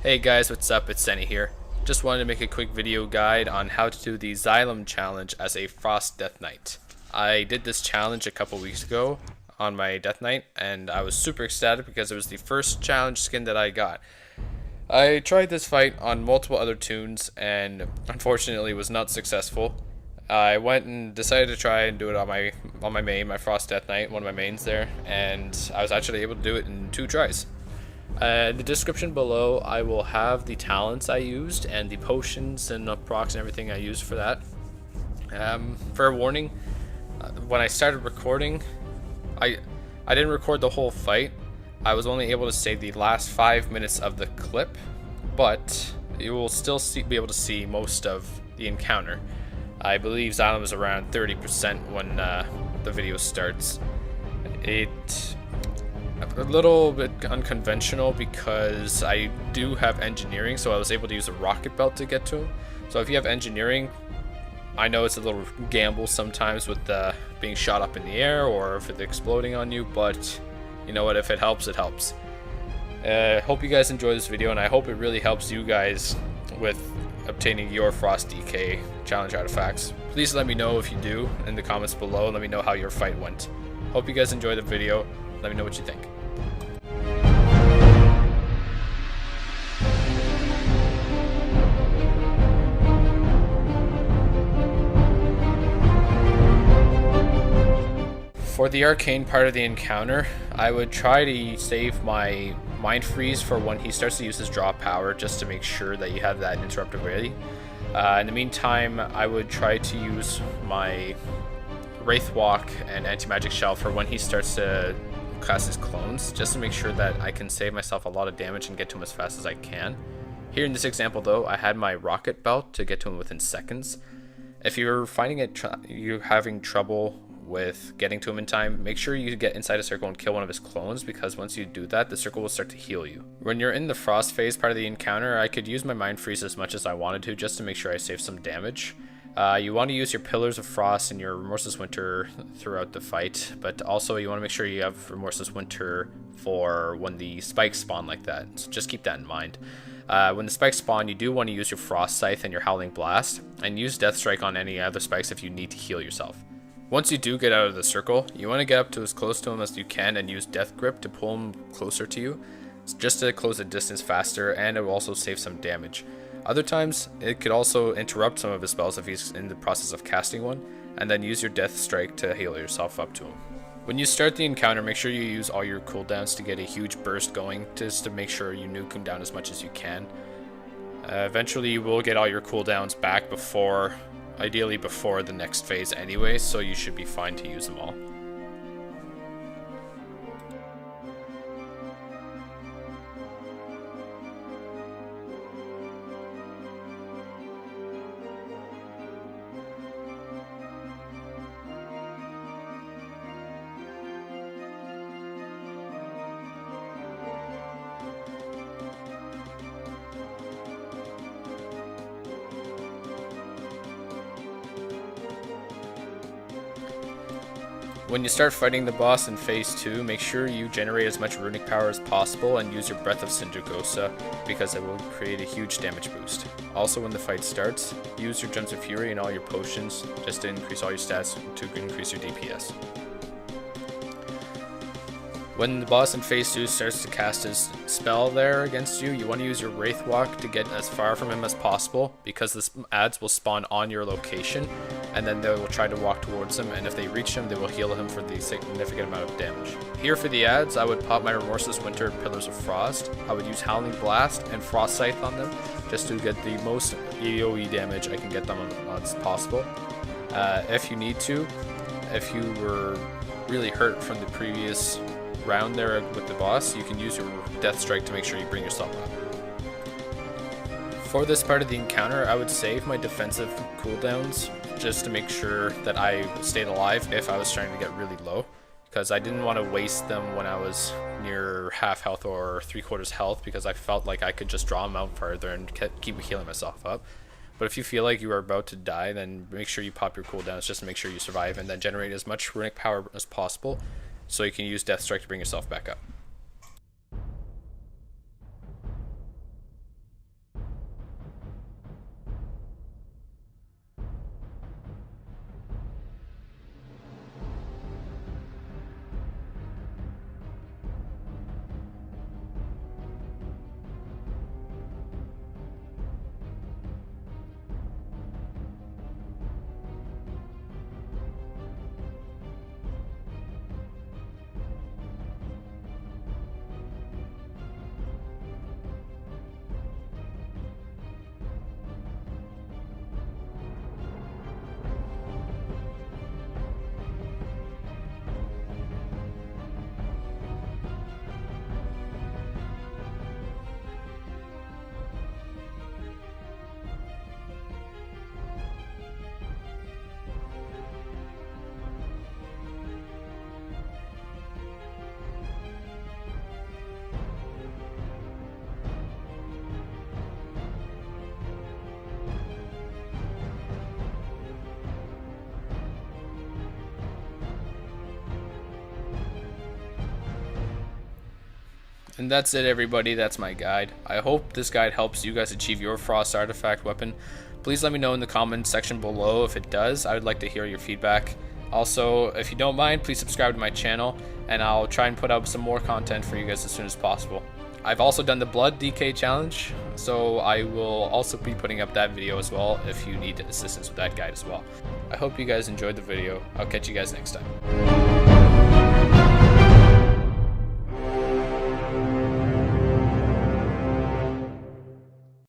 Hey guys, what's up? It's Senny here. Just wanted to make a quick video guide on how to do the Xylem challenge as a Frost Death Knight. I did this challenge a couple weeks ago on my Death Knight, and I was super ecstatic because it was the first challenge skin that I got. I tried this fight on multiple other tunes and unfortunately was not successful. I went and decided to try and do it on my main, my Frost Death Knight, one of my mains there, and I was actually able to do it in 2 tries. In the description below, I will have the talents I used and the potions and the procs and everything I used for that. For a warning, when I started recording, I didn't record the whole fight. I was only able to save the last 5 minutes of the clip, but you will still be able to see most of the encounter. I believe Xylem is around 30% when the video starts. It's a little bit unconventional because I do have engineering, so I was able to use a rocket belt to get to him. So if you have engineering, I know it's a little gamble sometimes with being shot up in the air or if it's exploding on you, but you know what, if it helps, it helps. Hope you guys enjoy this video, and I hope it really helps you guys with obtaining your Frost DK challenge artifacts. Please let me know if you do in the comments below. Let me know how your fight went. Hope you guys enjoyed the video. Let me know what you think. For the arcane part of the encounter, I would try to save my mind freeze for when he starts to use his draw power, just to make sure that you have that interrupted ready. In the meantime, I would try to use my Wraith Walk and Anti-Magic Shell for when he starts to cast his clones, just to make sure that I can save myself a lot of damage and get to him as fast as I can. Here in this example though, I had my rocket belt to get to him within seconds. If you're finding you're having trouble with getting to him in time, make sure you get inside a circle and kill one of his clones, because once you do that, the circle will start to heal you. When you're in the frost phase part of the encounter, I could use my mind freeze as much as I wanted to, just to make sure I save some damage. You want to use your Pillars of Frost and your Remorseless Winter throughout the fight, but also you want to make sure you have Remorseless Winter for when the spikes spawn like that, so just keep that in mind. When the spikes spawn, you do want to use your Frost Scythe and your Howling Blast, and use Death Strike on any other spikes if you need to heal yourself. Once you do get out of the circle, you want to get up to as close to him as you can and use Death Grip to pull him closer to you, just to close the distance faster, and it will also save some damage. Other times, it could also interrupt some of his spells if he's in the process of casting one, and then use your Death Strike to heal yourself up to him. When you start the encounter, make sure you use all your cooldowns to get a huge burst going, just to make sure you nuke him down as much as you can. Eventually, you will get all your cooldowns back ideally before the next phase anyway, so you should be fine to use them all. When you start fighting the boss in phase 2, make sure you generate as much runic power as possible and use your Breath of Sindragosa, because it will create a huge damage boost. Also, when the fight starts, use your Gems of Fury and all your potions just to increase all your stats to increase your DPS. When the boss in phase 2 starts to cast his spell there against you, you want to use your Wraith Walk to get as far from him as possible, because the ads will spawn on your location, and then they will try to walk towards him, and if they reach him, they will heal him for the significant amount of damage. Here for the ads, I would pop my Remorseless Winter Pillars of Frost. I would use Howling Blast and Frost Scythe on them, just to get the most AoE damage I can get them on as possible. If you need to, if you were really hurt from the previous round there with the boss, you can use your Death Strike to make sure you bring yourself up. For this part of the encounter, I would save my defensive cooldowns just to make sure that I stayed alive if I was trying to get really low, because I didn't want to waste them when I was near half health or 3/4 health, because I felt like I could just draw them out further and keep healing myself up. But if you feel like you are about to die, then make sure you pop your cooldowns just to make sure you survive, and then generate as much runic power as possible so you can use Death Strike to bring yourself back up. For the part of the encounter, I would try to save my defensive cooldowns just to make sure that I stayed alive if I was trying to get really low, because I didn't want to waste them when I was near half health or 3/4 health, because I felt like I could just draw them out further and keep healing myself up. But if you feel like you are about to die, then make sure you pop your cooldowns just to make sure you survive, and then generate as much runic power as possible so you can use Death Strike to bring yourself back up. And that's it, everybody. That's my guide. I hope this guide helps you guys achieve your Frost artifact weapon. Please let me know in the comments section below if it does. I would like to hear your feedback. Also, if you don't mind, please subscribe to my channel, and I'll try and put out some more content for you guys as soon as possible. I've also done the Blood DK challenge, so I will also be putting up that video as well if you need assistance with that guide as well. I hope you guys enjoyed the video. I'll catch you guys next time.